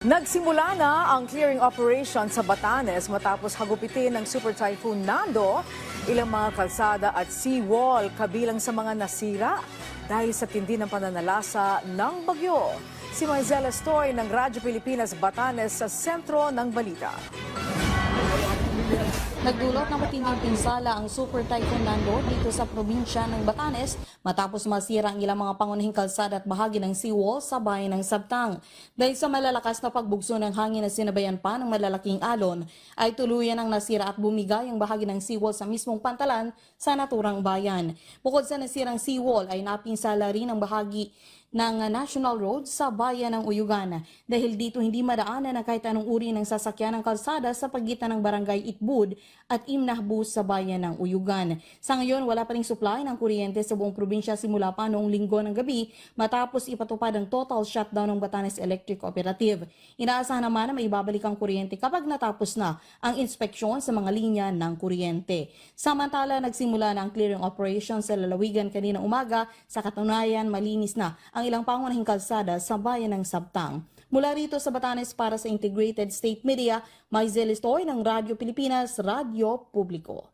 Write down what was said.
Nagsimula na ang clearing operation sa Batanes matapos hagupitin ng Super Typhoon Nando ilang mga kalsada at seawall kabilang sa mga nasira dahil sa tindi ng pananalasa ng bagyo. Si Maizela Stoy ng Radyo Pilipinas Batanes sa sentro ng balita. Nagdulot ng matinding pinsala ang Super Typhoon Nando dito sa probinsya ng Batanes matapos masira ang ilang mga pangunahing kalsada at bahagi ng seawall sa bayan ng Sabtang. Dahil sa malalakas na pagbugso ng hangin na sinabayan pa ng malalaking alon, ay tuluyan ang nasira at bumigay ang bahagi ng seawall sa mismong pantalan sa naturang bayan. Bukod sa nasirang seawall ay napinsala rin ang bahagi ng National Road sa bayan ng Uyugan. Dahil dito hindi madaanan ng kahit anong uri ng sasakyan ng kalsada sa pagitan ng barangay Itbud at Imnahbus sa bayan ng Uyugan. Sa ngayon, wala pa ring supply ng kuryente sa buong probinsya simula pa noong linggo ng gabi matapos ipatupad ang total shutdown ng Batanes Electric Cooperative. Inaasahan naman na maibabalik ang kuryente kapag natapos na ang inspeksyon sa mga linya ng kuryente. Samantala, nagsimula na ang clearing operation sa lalawigan kanina umaga. Sa katunayan, malinis na ang ilang pangunahing kalsada sa bayan ng Sabtang. Mula rito sa Batanes para sa Integrated State Media, Maizela Stoy ng Radyo Pilipinas, Radyo Publiko.